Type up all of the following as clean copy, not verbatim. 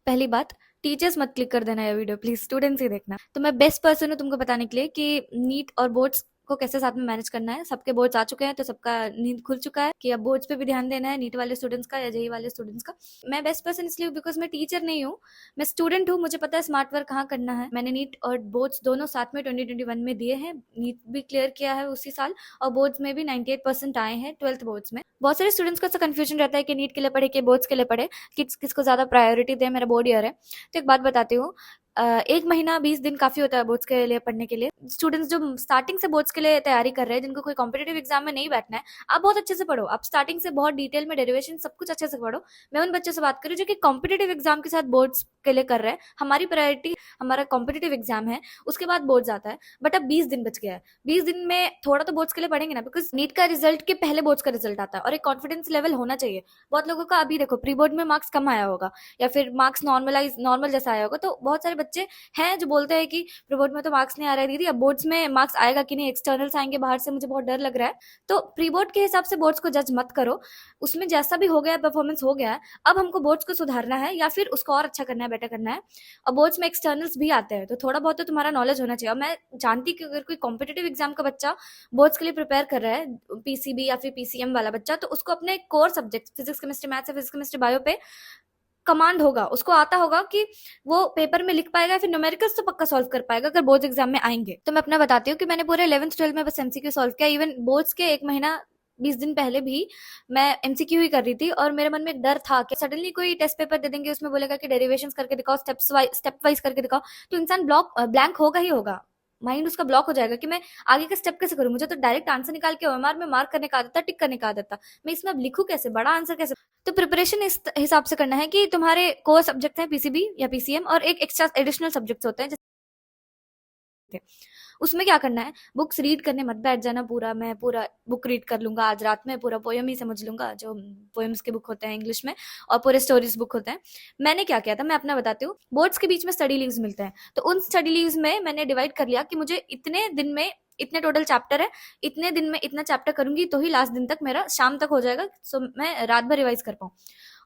पहली बात, टीचर्स मत क्लिक कर देना ये वीडियो प्लीज, स्टूडेंट्स ही देखना। तो मैं बेस्ट पर्सन हूँ तुमको बताने के लिए कि नीट और बोर्ड्स को कैसे साथ में मैनेज करना है। सबके बोर्ड्स आ चुके हैं तो सबका नींद खुल चुका है कि अब बोर्ड्स पे भी ध्यान देना है, नीट वाले स्टूडेंट्स का या जेई वाले स्टूडेंट्स का। मैं बेस्ट पर्सन इसलिए हूँ बिकॉज मैं टीचर नहीं हूँ, मैं स्टूडेंट हूँ, मुझे पता है स्मार्ट वर्क कहाँ करना है। मैंने नीट और बोर्ड्स दोनों साथ में 2021 में दिए हैं, नीट भी क्लियर किया है उसी साल और बोर्ड्स में भी 98% आए हैं 12th बोर्ड्स में। बहुत सारे स्टूडेंट्स को ऐसा कंफ्यूजन रहता है कि नीट के लिए पढ़े कि बोर्ड्स के लिए पढ़े, किसको ज्यादा प्रायोरिटी दे। मेरा बोर्ड ईयर है तो एक बात बताती हूँ, 1 महीना 20 दिन काफी होता है बोर्ड्स के लिए पढ़ने के लिए। स्टूडेंट्स जो स्टार्टिंग से बोर्ड्स के लिए तैयारी कर रहे हैं, जिनको कोई कॉम्पिटेटिव एग्जाम में नहीं बैठना है, आप बहुत अच्छे से पढ़ो, आप स्टार्टिंग से बहुत डिटेल में डेरिवेशन सब कुछ अच्छे से पढ़ो। मैं उन बच्चों से बात करूँ जो कि कॉम्पिटेटिव एग्जाम के साथ बोर्ड्स के लिए कर रहे हैं। हमारी प्रायोरिटी हमारा कॉम्पिटेटिव एग्जाम है, उसके बाद बोर्ड्स आता है। बट अब 20 दिन बच गया है, 20 दिन में थोड़ा तो बोर्ड्स के लिए पढ़ेंगे ना, बिकॉज नीट का रिजल्ट के पहले बोर्ड्स का रिजल्ट आता है और एक कॉन्फिडेंस लेवल होना चाहिए। बहुत लोगों का अभी देखो प्री बोर्ड में मार्क्स कम आया होगा या फिर मार्क्स नॉर्मल जैसा आया होगा, तो बहुत सारे बच्चे हैं जो बोलते हैं कि प्री बोर्ड में तो मार्क्स नहीं आ रहा है दीदी, अब बोर्ड्स में मार्क्स आएगा कि नहीं, एक्सटर्नल्स आएंगे बाहर से, मुझे बहुत डर लग रहा है। तो प्री बोर्ड के हिसाब से बोर्ड्स को जज मत करो, उसमें जैसा भी हो गया परफॉर्मेंस हो गया है, अब हमको बोर्ड्स को सुधारना है या फिर उसको और अच्छा करना है, बेटर करना है। और बोर्ड्स में एक्सटर्नल्स भी आते हैं तो थोड़ा बहुत तो तुम्हारा नॉलेज होना चाहिए। और मैं जानती कि अगर कोई कॉम्पिटेटिव एग्जाम का बच्चा बोर्ड्स के लिए प्रिपेयर कर रहा है, पीसीबी या फिर पीसीएम वाला बच्चा, तो उसको अपने core subject physics chemistry maths या फिजिक्स केमिस्ट्री बायो पे कमांड होगा, उसको आता होगा कि वो पेपर में लिख पाएगा, फिर न्यूमेरिकल्स तो पक्का सॉल्व कर पाएगा अगर बोर्ड्स एग्जाम में आएंगे। तो मैं अपना बताती हूँ कि मैंने पूरे 11th 12th में बस एमसीक्यू सॉल्व किया। इवन बोर्ड्स के 1 महीना 20 दिन पहले भी मैं एमसीक्यू ही कर रही थी और मेरे मन में एक डर था कि सडनली कोई टेस्ट पेपर दे देंगे, उसमें बोलेगा कि डेरिवेशंस करके दिखाओ, स्टेप वाइज करके दिखाओ, तो इंसान ब्लैंक होगा ही होगा, माइंड उसका ब्लॉक हो जाएगा कि मैं आगे का स्टेप कैसे करूं। मुझे तो डायरेक्ट आंसर निकाल के ओएमआर में मार्क करने का आदत था, टिक करने का आदत था, मैं इसमें अब लिखूं कैसे, बड़ा आंसर कैसे। तो प्रिपरेशन इस हिसाब से करना है कि तुम्हारे कोर सब्जेक्ट हैं पीसीबी या पीसीएम और एक एक्स्ट्रा एडिशनल सब्जेक्ट्स होते हैं जैसे, उसमें क्या करना है, बुक्स रीड करने मत बैठ जाना पूरा, मैं पूरा बुक रीड कर लूंगा आज रात में, पूरा पोयम ही समझ लूंगा, जो पोएम्स के बुक होते हैं इंग्लिश में और पूरे स्टोरीज बुक होते हैं। मैंने क्या किया था मैं अपना बताती हूँ। बोर्ड्स के बीच में स्टडी लीव्स मिलते हैं, तो उन स्टडी लीव्स में मैंने डिवाइड कर लिया कि मुझे इतने दिन में इतने टोटल चैप्टर है, इतने दिन में इतना चैप्टर करूंगी तो ही लास्ट दिन तक मेरा शाम तक हो जाएगा, सो मैं रात भर रिवाइज कर पाऊँ।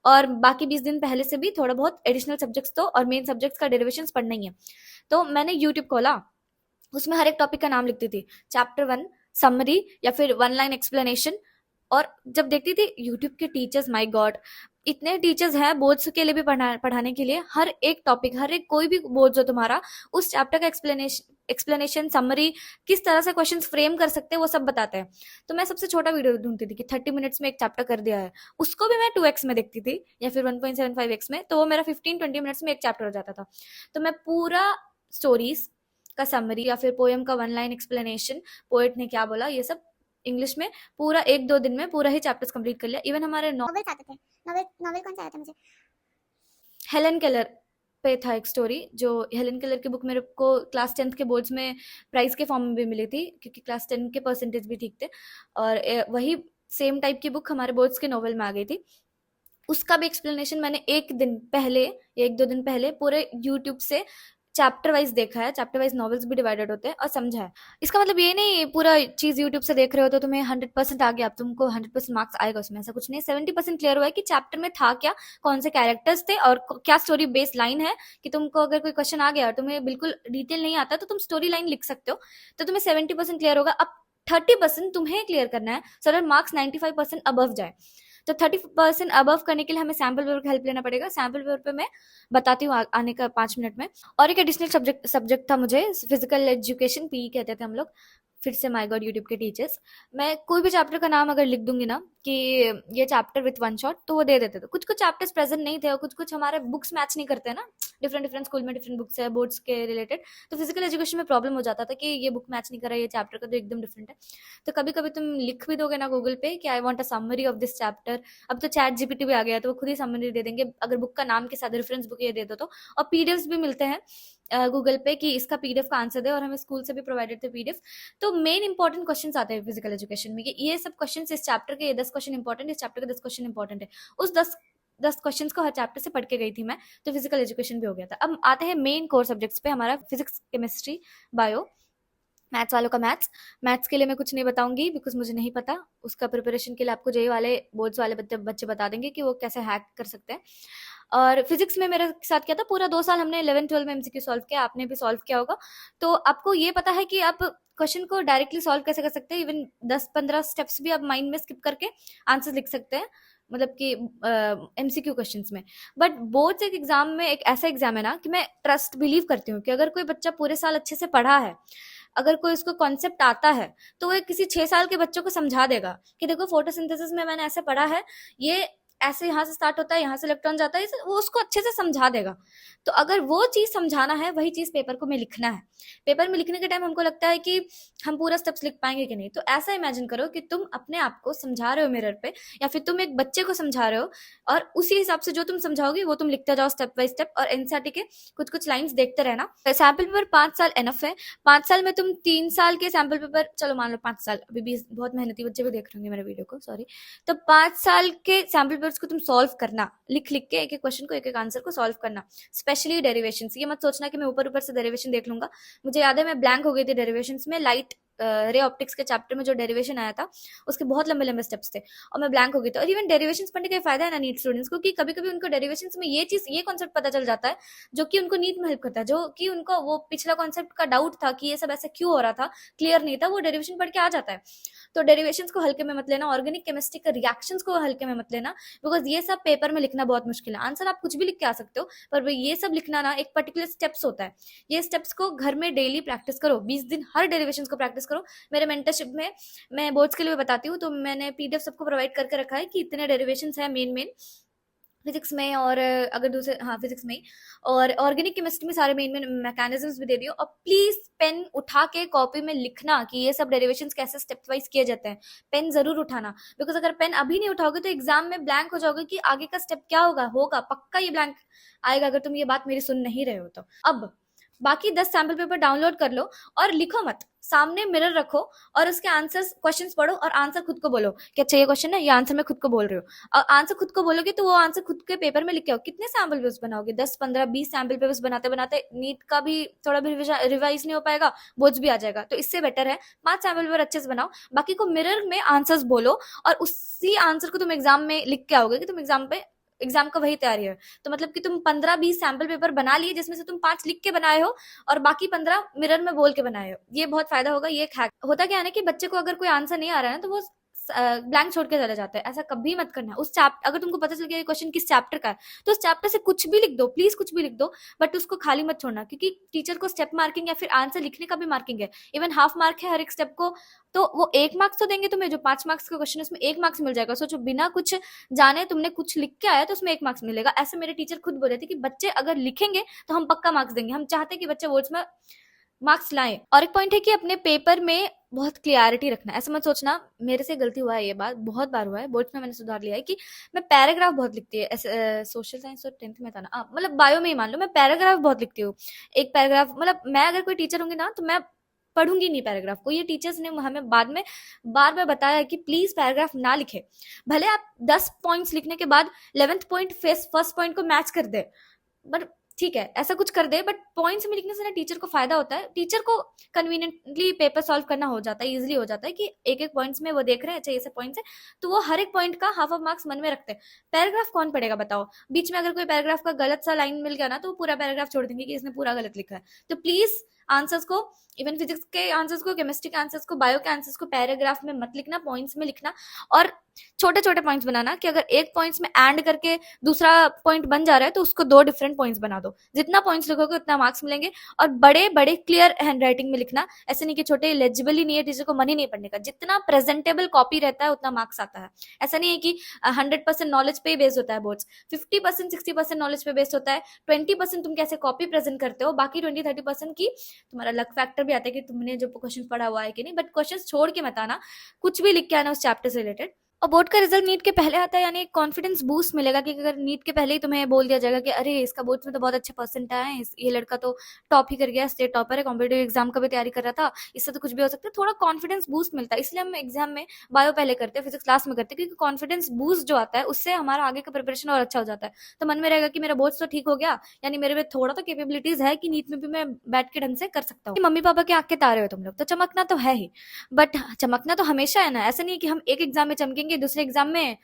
और बाकी 20 दिन पहले से भी थोड़ा बहुत एडिशनल सब्जेक्ट्स तो और मेन सब्जेक्ट्स का डेरिवेशन पढ़ना ही है। तो मैंने यूट्यूब खोला, उसमें हर एक टॉपिक का नाम लिखती थी, चैप्टर 1 समरी या फिर 1 लाइन एक्सप्लेनेशन। और जब देखती थी यूट्यूब के टीचर्स, माय गॉड, इतने टीचर्स हैं बोर्ड्स के लिए भी पढ़ाने के लिए, हर एक टॉपिक, हर एक कोई भी बोर्ड हो तुम्हारा, उस चैप्टर का एक्सप्लेनेशन समरी, किस तरह से क्वेश्चंस फ्रेम कर सकते हैं वो सब बताते हैं। तो मैं सबसे छोटा वीडियो ढूंढती थी कि 30 मिनट्स में एक चैप्टर कर दिया है, उसको भी मैं 2x में देखती थी या फिर 1.75x में, तो वो मेरा 15-20 मिनट्स में एक चैप्टर हो जाता था। तो मैं पूरा स्टोरीज का समरी या फिर पोएम का 1 लाइन एक्सप्लेनेशन, पोएट ने क्या बोला, ये सब इंग्लिश में पूरा 1-2 दिन में पूरा ही चैप्टर्स कंप्लीट कर लिया। इवन हमारे नॉवेल्स आते थे। नॉवेल नॉवेल कौन सा आया था मुझे? हेलन केलर पे था एक स्टोरी, जो हेलन केलर की बुक मेरे को क्लास 10th के बोर्ड्स में प्राइज के फॉर्म में भी मिली थी क्योंकि क्लास 10 के परसेंटेज भी ठीक थे। और वही सेम टाइप की बुक हमारे बोर्ड्स के नॉवल में आ गई थी। उसका भी एक्सप्लेनेशन मैंने 1-2 दिन पहले पूरे यूट्यूब से चैप्टर वाइज देखा है, चैप्टर वाइज नॉवेल्स भी डिवाइडेड होते हैं, और समझा है। इसका मतलब ये नहीं पूरा चीज यूट्यूब से देख रहे हो तो तुम्हें 100% आ गया, अब तुमको 100% मार्क्स आएगा उसमें, ऐसा कुछ नहीं। 70% क्लियर हुआ है कि चैप्टर में था क्या, कौन से कैरेक्टर्स थे और क्या स्टोरी बेस लाइन है। कि तुमको अगर कोई क्वेश्चन आ गया और तुम्हें बिल्कुल डिटेल नहीं आता तो तुम स्टोरी लाइन लिख सकते हो, तो तुम्हें 70% क्लियर होगा। अब 30% तुम्हें क्लियर करना है सो दैट मार्क्स 95% अबव जाए। तो 30% अबव करने के लिए हमें सैम्पल पेपर का हेल्प लेना पड़ेगा। सैम्पल पेपर पे मैं बताती हूँ आने का 5 मिनट में। और एक एडिशनल सब्जेक्ट था मुझे, फिजिकल एजुकेशन, पी कहते थे हम लोग, फिर से माय गॉड यूट्यूब के टीचर्स। मैं कोई भी चैप्टर का नाम अगर लिख दूंगी ना कि ये चैप्टर विथ 1 शॉट, तो वो दे देते थे। कुछ कुछ चैप्टर्स प्रेजेंट नहीं थे और कुछ कुछ हमारे बुक्स मैच नहीं करते ना, डिफरेंट डिफरेंट स्कूल में डिफरेंट बुक्स है बोर्ड्स के रिलेटेड, तो फिजिकल एजुकेशन में प्रॉब्लम हो जाता था कि ये बुक मैच नहीं कर रहा है, ये चैप्टर का तो एकदम डिफरेंट है। तो कभी कभी तुम लिख भी दोगे ना गूगल पे कि I want a summary of this chapter, अब तो चैट जीपीटी भी आ गया तो वो खुद ही समरी दे देंगे अगर बुक का नाम के साथ रेफरेंस बुक ये दे दो तो। और पीडीएफ भी मिलते हैं गूगल पे कि इसका पीडीएफ का आंसर दे, और हमें स्कूल से भी प्रोवाइडेड थे पीडीएफ। तो मेन इंपॉर्टेंट क्वेश्चन आते हैं फिजिकल एजुकेशन में कि ये सब क्वेश्चन इस चैप्टर के, ये 10 क्वेश्चन इंपॉर्टेंट, इस चैप्टर के 10 क्वेश्चन इंपॉर्टेंट है। उस 10 क्वेश्चंस को हर चैप्टर से पढ़ के गई थी मैं, तो फिजिकल एजुकेशन भी हो गया था। अब आते हैं मेन कोर सब्जेक्ट्स पे, हमारा फिजिक्स केमिस्ट्री बायो। मैथ्स वालों का मैथ्स के लिए मैं कुछ नहीं बताऊंगी बिकॉज मुझे नहीं पता, उसका प्रिपरेशन के लिए आपको जेई वाले बोर्ड्स वाले बच्चे बता देंगे कि वो कैसे हैक कर सकते हैं। और फिजिक्स में मेरे साथ क्या था, पूरा 2 साल हमने 11-12 में एमसीक्यू सॉल्व किया, आपने भी सॉल्व किया होगा। तो आपको ये पता है कि आप क्वेश्चन को डायरेक्टली सॉल्व कैसे कर सकते हैं, इवन 10-15 स्टेप्स भी आप माइंड में स्किप करके आंसर लिख सकते हैं, मतलब कि एमसीक्यू क्वेश्चंस में। बट बोर्ड्स एक एग्जाम में एक ऐसा एग्जाम है ना कि मैं ट्रस्ट बिलीव करती हूँ कि अगर कोई बच्चा पूरे साल अच्छे से पढ़ा है, अगर कोई उसको कॉन्सेप्ट आता है, तो वो किसी 6 साल के बच्चों को समझा देगा कि देखो फोटोसिंथेसिस में मैंने ऐसे पढ़ा है, ये ऐसे यहाँ से स्टार्ट होता है, यहाँ से इलेक्ट्रॉन जाता है, वो उसको अच्छे से समझा देगा। तो अगर वो चीज समझाना है, वही चीज पेपर को में लिखना है। पेपर में लिखने के टाइम हमको लगता है कि हम पूरा स्टेप्स लिख पाएंगे कि नहीं, तो ऐसा इमेजिन करो कि तुम अपने आप को समझा रहे हो मिरर पे, या फिर तुम एक बच्चे को समझा रहे हो, और उसी हिसाब से जो तुम समझाओगे वो तुम लिखते जाओ स्टेप बाय स्टेप, और एनसीईआरटी के कुछ कुछ लाइंस देखते रहना। सैम्पल पेपर 5 साल एनफ है। 5 साल में तुम 3 साल के सैम्पल पेपर, चलो मान लो 5 साल, अभी भी बहुत मेहनती बच्चे भी देख रहे होंगे मेरे वीडियो को, सॉरी। तो 5 साल के सैम्पल पेपर्स को तुम सॉल्व करना, लिख लिख के एक एक क्वेश्चन को, एक एक आंसर को सॉल्व करना। स्पेशली डेरिवेशन, ये मत सोचना कि मैं ऊपर ऊपर से डेरिवेशन देख लूंगा। मुझे याद है मैं ब्लैंक हो गई थी डेरिवेशन में, लाइट रे ऑप्टिक्स के चैप्टर में जो डेरिवेशन आया था, उसके बहुत लंबे लंबे स्टेप्स थे और मैं ब्लैंक हो गई थी। और इवन डेरिवेशन पढ़ने का फायदा है ना नीट स्टूडेंट्स को, कि कभी कभी उनको डेरिवेशन में ये चीज, ये कॉन्सेप्ट पता चल जाता है जो कि उनको नीट में हेल्प करता है, जो कि उनको वो पिछला कॉन्सेप्ट का डाउट था कि ये सब ऐसा क्यों हो रहा था, क्लियर नहीं था, वो डेरिवेशन पढ़ के आ जाता है। तो डेरिवेशंस को हल्के में मत लेना, ऑर्गेनिक केमिस्ट्री के रिएक्शंस को हल्के में मत लेना, बिकॉज ये सब पेपर में लिखना बहुत मुश्किल है। आंसर आप कुछ भी लिख के आ सकते हो, पर ये सब लिखना ना एक पर्टिकुलर स्टेप्स होता है। ये स्टेप्स को घर में डेली प्रैक्टिस करो, 20 दिन हर डेरिवेशंस को प्रैक्टिस करो। मेरे मेंटरशिप में मैं बोर्ड्स के लिए बताती हूँ, तो मैंने पीडीएफ सबको प्रोवाइड करके रखा है कि इतने डेरिवेशंस है मेन मेन फिजिक्स में, और अगर दूसरे, हाँ फिजिक्स में, और ऑर्गेनिक केमिस्ट्री में सारे मेन मेन मैकेनिज्म्स भी दे दियो। और प्लीज पेन उठा के कॉपी में लिखना कि ये सब डेरिवेशंस कैसे स्टेप वाइज किए जाते हैं। पेन जरूर उठाना, बिकॉज अगर पेन अभी नहीं उठाओगे तो एग्जाम में ब्लैंक हो जाओगे कि आगे का स्टेप क्या होगा, पक्का ये ब्लैंक आएगा अगर तुम ये बात मेरी सुन नहीं रहे हो तो। अब बाकी 10 सैम्पल पेपर डाउनलोड कर लो और लिखो मत, सामने मिरर रखो और उसके आंसर्स, क्वेश्चंस पढ़ो और आंसर खुद को बोलो कि अच्छा ये क्वेश्चन है, ये आंसर मैं खुद को बोल रही हूँ। और आंसर खुद को बोलोगे तो वो आंसर खुद के पेपर में लिख के आओ। कितने सैम्पल पेपर्स बनाओगे? 10-15-20 सैम्पल पेपर्स बनाते बनाते नीट का भी थोड़ा भी रिवाइज नहीं हो पाएगा, बोझ भी आ जाएगा। तो इससे बेटर है 5 सैम्पल पेपर अच्छे से बनाओ, बाकी को मिरर में आंसर्स बोलो और उसी आंसर को तुम एग्जाम में लिख के आओगे कि तुम एग्जाम का वही तैयारी है। तो मतलब कि तुम 15-20 सैम्पल पेपर बना लिए, जिसमें से तुम 5 लिख के बनाए हो और बाकी 15 मिरर में बोल के बनाए हो। ये बहुत फायदा होगा। ये हैक होता क्या है ना कि बच्चे को अगर कोई आंसर नहीं आ रहा है ना तो वो ब्लैंक छोड़ के चले जाते हैं। ऐसा कभी मत करना। उस चैप्टर, अगर तुमको पता चल गया क्वेश्चन किस चैप्टर का है तो उस चैप्टर से कुछ भी लिख दो, प्लीज कुछ भी लिख दो, बट उसको खाली मत छोड़ना, क्योंकि टीचर को स्टेप मार्किंग या फिर आंसर लिखने का भी मार्किंग है। इवन हाफ मार्क है हर एक स्टेप को, तो वो 1 मार्क्स तो देंगे तुम्हें। जो 5 मार्क्स का क्वेश्चन है उसमें 1 मार्क्स मिल जाएगा। सोचो, बिना कुछ जाने तुमने कुछ लिख के आया तो उसमें 1 मार्क्स मिलेगा। ऐसे मेरे टीचर खुद बोले थे कि बच्चे अगर लिखेंगे तो हम पक्का मार्क्स देंगे। हम चाहते हैं कि बच्चे बोर्ड्स में मार्क्स लाएं। और एक पॉइंट है कि अपने पेपर में बहुत क्लियरिटी रखना। ऐसा मत सोचना, मेरे से गलती हुआ है, ये बात बहुत बार हुआ है, बोर्ड्स में मैंने सुधार लिया है कि मैं पैराग्राफ बहुत लिखती है। सोशल साइंस और 10th में था ना, मतलब बायो में ही मान लो, मैं पैराग्राफ बहुत लिखती हूँ। एक पैराग्राफ, मतलब मैं अगर कोई टीचर होंगी ना तो मैं पढ़ूंगी नहीं पैराग्राफ को। ये टीचर्स ने हमें बाद में बार बार बताया कि प्लीज पैराग्राफ ना लिखे। भले आप 10 पॉइंट्स लिखने के बाद 11th पॉइंट फर्स्ट पॉइंट को मैच कर दे, बट ठीक है ऐसा कुछ कर दे, बट पॉइंट्स में लिखने से ना टीचर को फायदा होता है। टीचर को कन्वीनियंटली पेपर सॉल्व करना हो जाता है, इजीली हो जाता है कि एक एक पॉइंट्स में वो देख रहे हैं अच्छा ये सब पॉइंट्स है, तो वो हर एक पॉइंट का हाफ ऑफ मार्क्स मन में रखते हैं। पैराग्राफ कौन पढ़ेगा बताओ? बीच में अगर कोई पैराग्राफ का गलत सा लाइन मिल गया ना तो वो पूरा पैराग्राफ छोड़ देंगे कि इसने पूरा गलत लिखा है। तो प्लीज आंसर्स को, इवन फिजिक्स के आंसर्स को, केमिस्ट्री के आंसर्स को, बायो के आंसर्स को पैराग्राफ में मत लिखना, पॉइंट्स में लिखना। और छोटे छोटे पॉइंट्स बनाना कि अगर एक पॉइंट्स में एंड करके दूसरा पॉइंट बन जा रहा है तो उसको 2 डिफरेंट पॉइंट्स बना दो। जितना पॉइंट्स लिखोगे उतना मार्क्स मिलेंगे। और बड़े बड़े क्लियर हैंड राइटिंग में लिखना, ऐसे नहीं कि छोटे लेजिबल ही नहीं है, टीचर को मन ही नहीं पढ़ने का। जितना प्रेजेंटेबल कॉपी रहता है उतना मार्क्स आता है। ऐसा नहीं है कि 100% नॉलेज पे बेस्ड होता है बोर्ड्स, 50% 60% नॉलेज पे बेस्ड होता है। 20% तुम कैसे कॉपी प्रेजेंट करते हो, बाकी 20-30% की तुम्हारा लक फैक्टर भी आता है कि तुमने जो क्वेश्चन पढ़ा हुआ है कि नहीं। बट क्वेश्चन छोड़ के मत आना, कुछ भी लिख के आना उस चैप्टर से रिलेटेड। और बोर्ड का रिजल्ट नीट के पहले आता है, यानी एक कॉन्फिडेंस बूस्ट मिलेगा कि अगर नीट के पहले ही तुम्हें बोल दिया जाएगा कि अरे इसका बोर्ड्स में तो बहुत अच्छे परसेंट आए हैं, ये लड़का तो टॉप ही कर गया, स्टेट टॉपर है, कॉम्पिटेटिव एग्जाम का भी तैयारी कर रहा था, इससे तो कुछ भी हो सकता है। थोड़ा कॉन्फिडेंस बूस्ट मिलता है, इसलिए हम एग्जाम में बायो पहले करते हैं, फिजिक्स लास्ट में करते हैं, क्योंकि कॉन्फिडेंस बूस्ट जो आता है उससे हमारा आगे का प्रिपरेशन और अच्छा हो जाता है। तो मन में रहेगा कि मेरा बोर्ड्स तो ठीक हो गया, यानी मेरे में थोड़ा तो कैपेबिलिटीज है कि नीट में भी मैं बैठ के ढंग से कर सकता हूँ। मम्मी पापा के आंख के तारे हो तुम लोग, तो चमकना तो है ही, बट चमकना तो हमेशा है ना। ऐसा नहीं है कि हम एक एग्जाम में चमकेंगे दूसरे एग्जाम में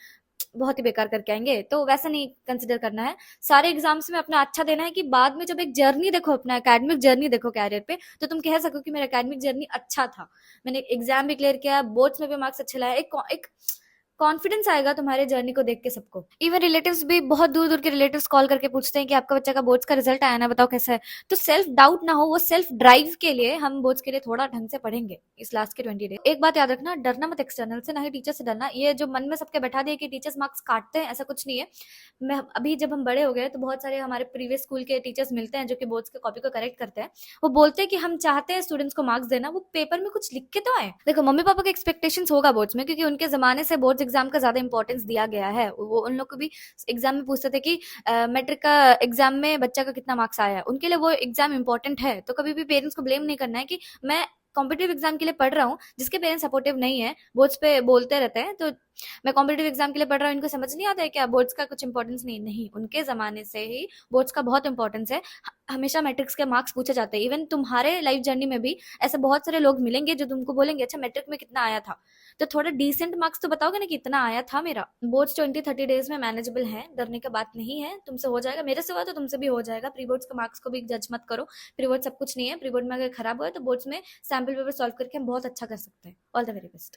बहुत ही बेकार करके आएंगे, तो वैसा नहीं कंसिडर करना है। सारे एग्जाम्स में अपना अच्छा देना है कि बाद में जब एक जर्नी देखो, अपना एकेडमिक जर्नी देखो कैरियर पे, तो तुम कह सको कि मेरा एकेडमिक जर्नी अच्छा था, मैंने एग्जाम भी क्लियर किया, बोर्ड्स में भी मार्क्स अच्छे लाए, एक कॉन्फिडेंस आएगा तुम्हारे जर्नी को देख के सबको। इवन रिलेटिव्स भी, बहुत दूर दूर के रिलेटिव्स कॉल करके पूछते हैं कि आपका बच्चा का बोर्ड्स का रिजल्ट आया ना, बताओ कैसा है। तो सेल्फ डाउट ना हो, वो सेल्फ ड्राइव के लिए हम बोर्ड्स के लिए थोड़ा ढंग से पढ़ेंगे इस लास्ट के 20 डेज। एक बात याद रखना, डरना मत एक्सटर्नल से, ना ही टीचर से डरना। ये जो मन में सबके बैठा दिए कि टीचर्स मार्क्स काटते हैं, ऐसा कुछ नहीं है। मैं अभी जब हम बड़े हो गए तो बहुत सारे हमारे प्रीवियस स्कूल के टीचर्स मिलते हैं जो कि बोर्ड्स के कॉपी को करेक्ट करते हैं। वो बोलते हैं कि हम चाहते हैं स्टूडेंट्स को मार्क्स देना, वो पेपर में कुछ लिख के तो आए। देखो मम्मी पापा के एक्सपेक्टेशंस होगा बोर्ड्स में, क्योंकि उनके जमाने से बोर्ड्स एग्जाम का ज्यादा इंपॉर्टेंस दिया गया है। वो उन लोग को भी एग्जाम में पूछते थे कि मैट्रिक का एग्जाम में बच्चा का कितना मार्क्स आया है, उनके लिए वो एग्जाम इंपॉर्टेंट है। तो कभी भी पेरेंट्स को ब्लेम नहीं करना है कि मैं कॉम्पिटेटिव एग्जाम के लिए पढ़ रहा हूँ, जिसके पेरेंट्स सपोर्टिव नहीं है, बोर्ड्स पे बोलते रहते हैं, तो मैं कॉम्पिटेटिव एग्जाम के लिए पढ़ रहा हूँ, इनको समझ नहीं आता है क्या बोर्ड्स का कुछ इंपॉर्टेंस नहीं। नहीं, उनके जमाने से ही बोर्ड्स का बहुत इंपॉर्टेंस है। हमेशा मैट्रिक्स के मार्क्स पूछे जाते हैं। इवन तुम्हारे लाइफ जर्नी में भी ऐसे बहुत सारे लोग मिलेंगे जो तुमको बोलेंगे अच्छा मैट्रिक में कितना आया था, तो थोड़ा डिसेंट मार्क्स तो बताओगे ना कितना आया था मेरा। बोर्ड्स 20-30 डेज में मैनेजेबल है, डरने का बात नहीं है, तुमसे हो जाएगा, मेरे से हुआ तो तुमसे भी हो जाएगा। प्री बोर्ड्स के मार्क्स को भी जज मत करो, प्री बोर्ड सब कुछ नहीं है। प्री बोर्ड में अगर खराब हुआ तो बोर्ड्स में सैम्पल पेपर सॉल्व करके हम बहुत अच्छा कर सकते हैं। All the very best.